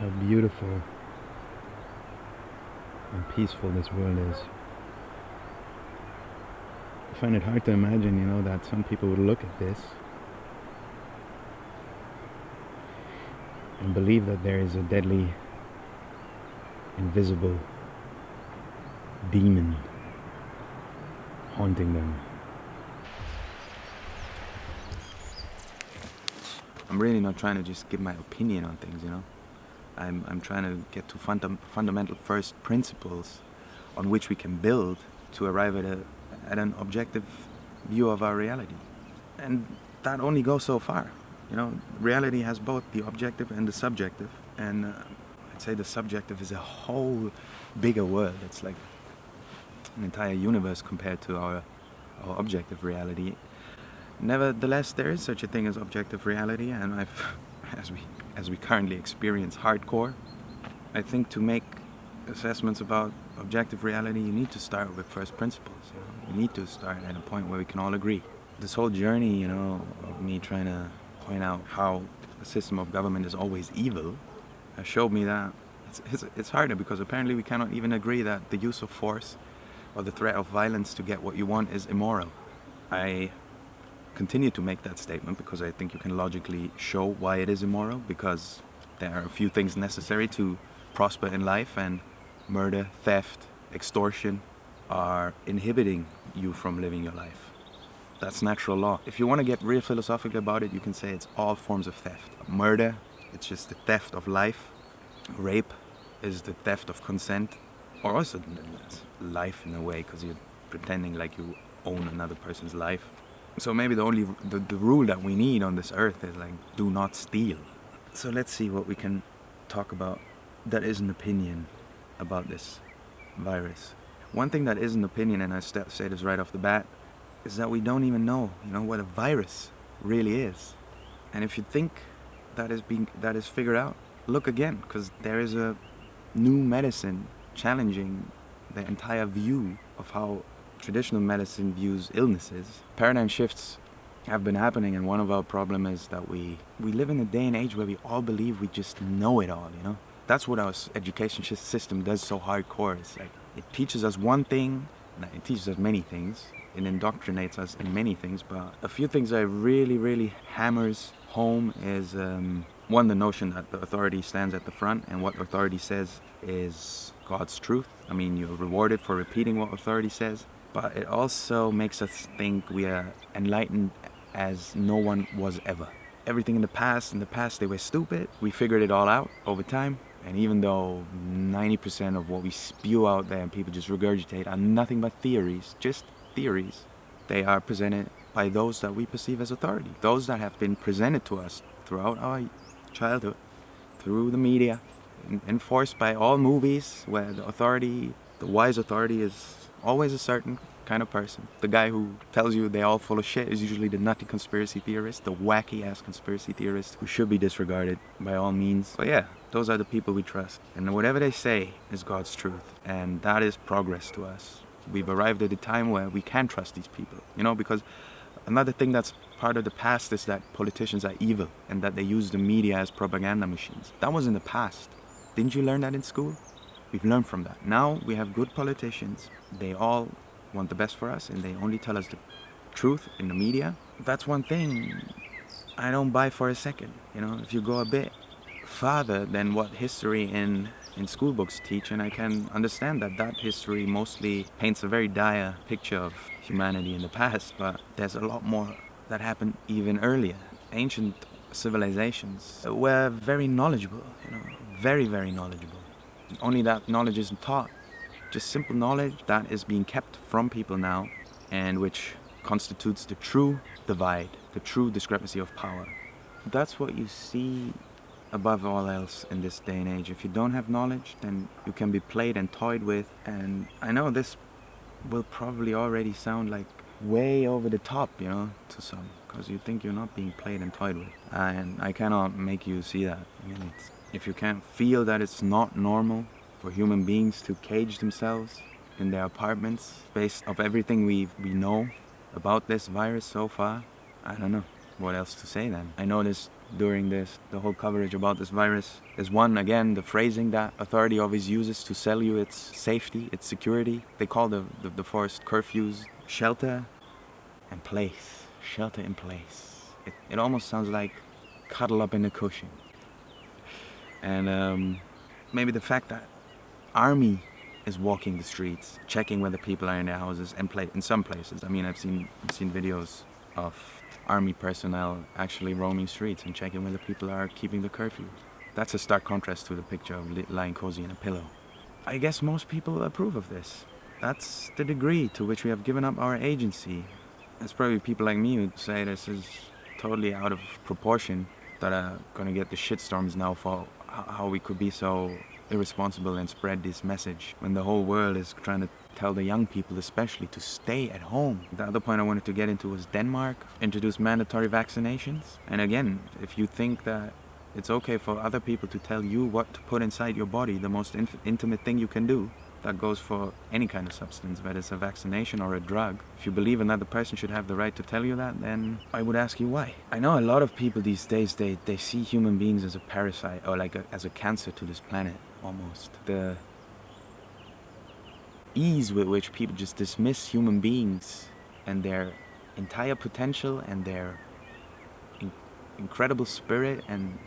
how beautiful and peaceful this world is. I find it hard to imagine, that some people would look at this and believe that there is a deadly, invisible demon haunting them. I'm really not trying to just give my opinion on things. I'm trying to get to fundamental first principles on which we can build to arrive at an objective view of our reality. And that only goes so far. Reality has both the objective and the subjective. And I'd say the subjective is a whole bigger world. It's like an entire universe compared to our objective reality. Nevertheless, there is such a thing as objective reality, and as we currently experience hardcore, I think to make assessments about objective reality, you need to start with first principles. You need to start at a point where we can all agree. This whole journey, of me trying to point out how a system of government is always evil, has showed me that it's harder, because apparently we cannot even agree that the use of force or the threat of violence to get what you want is immoral. I continue to make that statement because I think you can logically show why it is immoral, because there are a few things necessary to prosper in life, and murder, theft, extortion are inhibiting you from living your life. That's natural law. If you want to get real philosophical about it, you can say it's all forms of theft. Murder, it's just the theft of life. Rape is the theft of consent, or also life in a way, because you're pretending like you own another person's life. So maybe the rule that we need on this earth is like, do not steal. So let's see what we can talk about that is an opinion about this virus. One thing that is an opinion, and I say this right off the bat, is that we don't even know, what a virus really is. And if you think that is figured out, look again, because there is a new medicine challenging the entire view of how traditional medicine views illnesses. Paradigm shifts have been happening, and one of our problems is that we live in a day and age where we all believe we just know it all. That's what our education system does so hardcore. It's like it teaches us one thing, it teaches us many things, it indoctrinates us in many things, but a few things that really, really hammers home is one, the notion that the authority stands at the front, and what authority says is God's truth. I mean, you're rewarded for repeating what authority says, but it also makes us think we are enlightened as no one was ever. Everything in the past they were stupid. We figured it all out over time. And even though 90% of what we spew out there and people just regurgitate are nothing but theories, just theories, they are presented by those that we perceive as authority. Those that have been presented to us throughout our childhood, through the media, enforced by all movies where the wise authority is always a certain kind of person. The guy who tells you they're all full of shit is usually the nutty conspiracy theorist, the wacky ass conspiracy theorist who should be disregarded by all means. But yeah, those are the people we trust. And whatever they say is God's truth. And that is progress to us. We've arrived at a time where we can trust these people. Because another thing that's part of the past is that politicians are evil and that they use the media as propaganda machines. That was in the past. Didn't you learn that in school? We've learned from that. Now we have good politicians. They all want the best for us, and they only tell us the truth in the media. That's one thing I don't buy for a second. If you go a bit farther than what history in school books teach, and I can understand that history mostly paints a very dire picture of humanity in the past, but there's a lot more that happened even earlier. Ancient civilizations were very knowledgeable, very, very knowledgeable. Only that knowledge isn't taught. Just simple knowledge that is being kept from people now, and which constitutes the true divide, the true discrepancy of power. That's what you see above all else in this day and age. If you don't have knowledge, then you can be played and toyed with. And I know this will probably already sound like way over the top, to some, because you think you're not being played and toyed with. And I cannot make you see that. If you can't feel that it's not normal for human beings to cage themselves in their apartments based off everything we know about this virus so far, I don't know what else to say then. I know this during the whole coverage about this virus is one, again, the phrasing that authority always uses to sell you its safety, its security. They call the forced curfews shelter in place. Shelter in place. It almost sounds like cuddle up in a cushion. And maybe the fact that army is walking the streets, checking whether people are in their houses, and in some places. I mean, I've seen videos of army personnel actually roaming streets and checking whether people are keeping the curfew. That's a stark contrast to the picture of lying cozy in a pillow. I guess most people approve of this. That's the degree to which we have given up our agency. There's probably people like me who say this is totally out of proportion, that are gonna get the shitstorms now for how we could be so irresponsible and spread this message when the whole world is trying to tell the young people especially to stay at home. The other point I wanted to get into was Denmark introduced mandatory vaccinations. And again, if you think that it's okay for other people to tell you what to put inside your body, the most intimate thing you can do, that goes for any kind of substance, whether it's a vaccination or a drug. If you believe another person should have the right to tell you that, then I would ask you why. I know a lot of people these days, they see human beings as a parasite, or like as a cancer to this planet, almost. The ease with which people just dismiss human beings and their entire potential and their incredible spirit and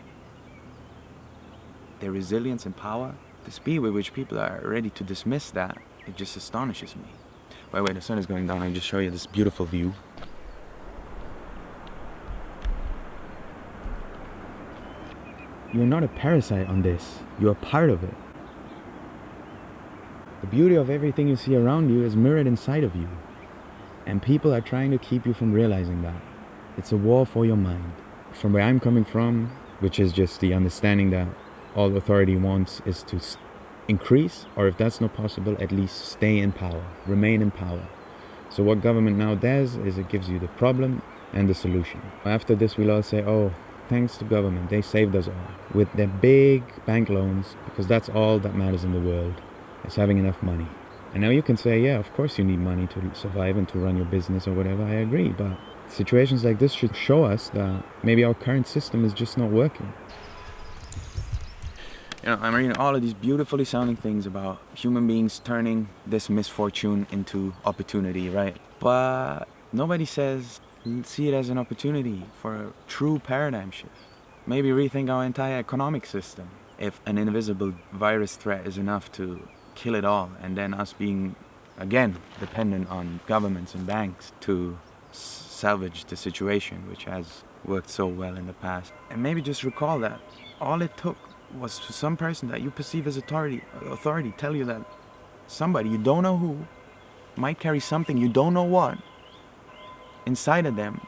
their resilience and power, the speed with which people are ready to dismiss that, it just astonishes me. By the way, the sun is going down. I'll just show you this beautiful view. You're not a parasite on this. You're a part of it. The beauty of everything you see around you is mirrored inside of you. And people are trying to keep you from realizing that. It's a war for your mind. From where I'm coming from, which is just the understanding that all authority wants is to increase, or if that's not possible, at least stay in power, remain in power. So what government now does is it gives you the problem and the solution. After this, we'll all say, oh, thanks to government, they saved us all with their big bank loans, because that's all that matters in the world, is having enough money. And now you can say, yeah, of course you need money to survive and to run your business or whatever, I agree, but situations like this should show us that maybe our current system is just not working. You know, I'm reading all of these beautifully sounding things about human beings turning this misfortune into opportunity, right? But nobody says, see it as an opportunity for a true paradigm shift. Maybe rethink our entire economic system. If an invisible virus threat is enough to kill it all, and then us being, again, dependent on governments and banks to salvage the situation, which has worked so well in the past. And maybe just recall that all it took was for some person that you perceive as authority tell you that somebody you don't know who might carry something you don't know what inside of them,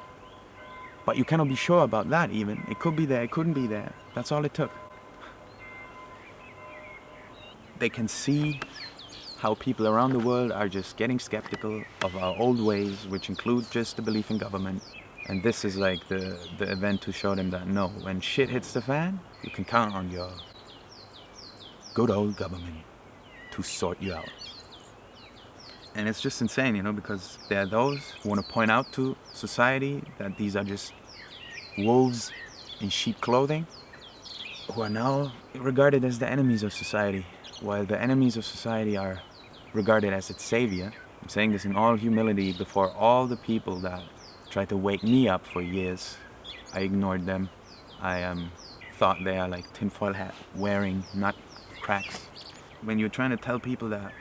but you cannot be sure about that even. It could be there, it couldn't be there. That's all it took. They can see how people around the world are just getting skeptical of our old ways, which include just the belief in government. And this is like the event to show them that no, when shit hits the fan, you can count on your good old government to sort you out. And it's just insane, you know, because there are those who want to point out to society that these are just wolves in sheep clothing, who are now regarded as the enemies of society, while the enemies of society are regarded as its savior. I'm saying this in all humility before all the people that tried to wake me up for years. I ignored them. I thought they are like tinfoil hat wearing nut cracks. When you're trying to tell people that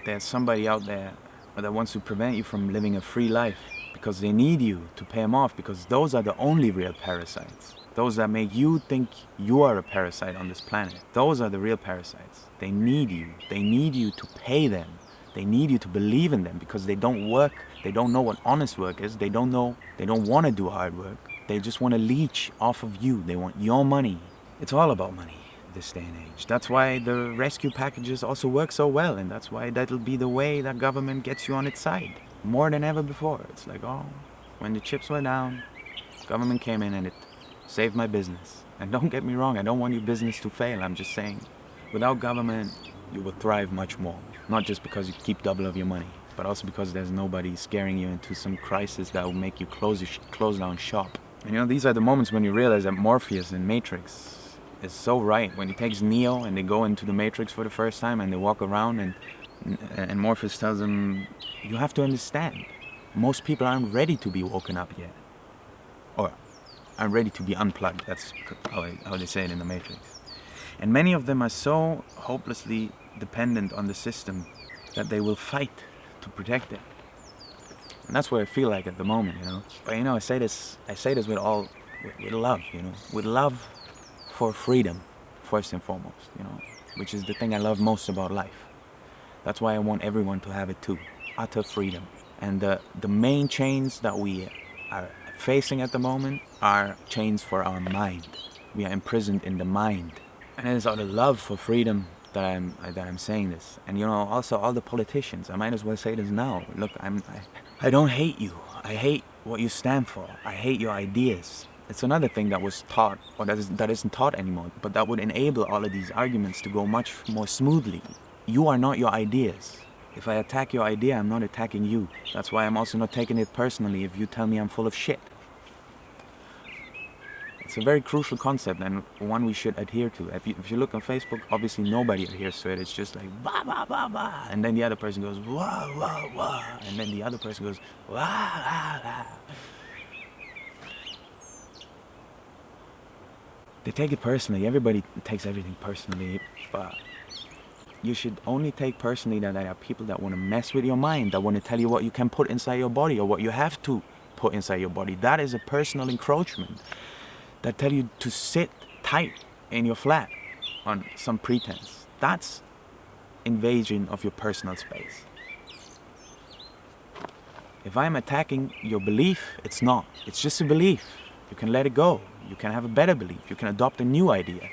there's somebody out there that wants to prevent you from living a free life because they need you to pay them off, because those are the only real parasites. Those that make you think you are a parasite on this planet. Those are the real parasites. They need you. They need you to pay them. They need you to believe in them, because they don't work. They don't know what honest work is. They don't want to do hard work. They just want to leech off of you. They want your money. It's all about money this day and age. That's why the rescue packages also work so well, and that's why that'll be the way that government gets you on its side more than ever before. It's like, oh, when the chips were down, government came in and it saved my business. And don't get me wrong, I don't want your business to fail. I'm just saying, without government, you will thrive much more. Not just because you keep double of your money, but also because there's nobody scaring you into some crisis that will make you close down shop. And these are the moments when you realize that Morpheus in Matrix is so right. When he takes Neo and they go into the Matrix for the first time and they walk around and Morpheus tells them, you have to understand, most people aren't ready to be woken up yet. Or aren't ready to be unplugged. That's how they say it in the Matrix. And many of them are so hopelessly dependent on the system that they will fight to protect it. And that's what I feel like at the moment, But I say this with love, with love for freedom, first and foremost, which is the thing I love most about life. That's why I want everyone to have it too, utter freedom. And the main chains that we are facing at the moment are chains for our mind. We are imprisoned in the mind. And it is out of love for freedom that I'm saying this. And also all the politicians, I might as well say this now. Look, I don't hate you. I hate what you stand for. I hate your ideas. It's another thing that was taught, or that isn't taught anymore, but that would enable all of these arguments to go much more smoothly. You are not your ideas. If I attack your idea, I'm not attacking you. That's why I'm also not taking it personally if you tell me I'm full of shit. It's a very crucial concept and one we should adhere to. If you look on Facebook, obviously nobody adheres to it. It's just like, bah, bah, bah, bah. And then the other person goes, wah, wah, wah. And then the other person goes, wah, wah, wah. They take it personally. Everybody takes everything personally. But you should only take personally that there are people that want to mess with your mind, that want to tell you what you can put inside your body or what you have to put inside your body. That is a personal encroachment. That tell you to sit tight in your flat on some pretense. That's invasion of your personal space. If I'm attacking your belief, it's not. It's just a belief. You can let it go. You can have a better belief. You can adopt a new idea.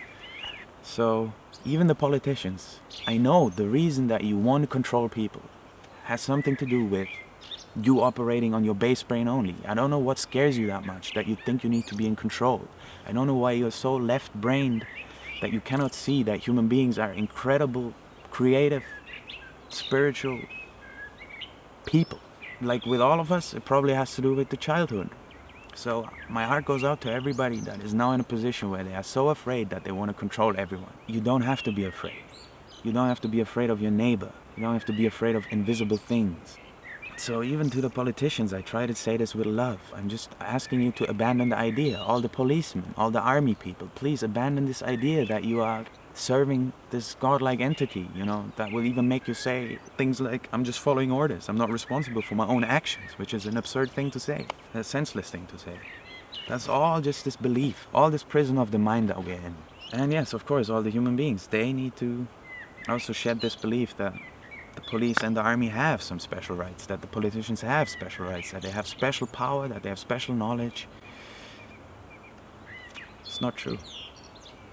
So even the politicians, I know the reason that you want to control people has something to do with you operating on your base brain only. I don't know what scares you that much, that you think you need to be in control. I don't know why you're so left-brained that you cannot see that human beings are incredible, creative, spiritual people. Like with all of us, it probably has to do with the childhood. So my heart goes out to everybody that is now in a position where they are so afraid that they want to control everyone. You don't have to be afraid. You don't have to be afraid of your neighbor. You don't have to be afraid of invisible things. So even to the politicians, I try to say this with love. I'm just asking you to abandon the idea. All the policemen, all the army people, please abandon this idea that you are serving this godlike entity, that will even make you say things like, I'm just following orders. I'm not responsible for my own actions, which is an absurd thing to say, a senseless thing to say. That's all just this belief, all this prison of the mind that we're in. And yes, of course, all the human beings, they need to also shed this belief that the police and the army have some special rights, that the politicians have special rights, that they have special power, that they have special knowledge. It's not true.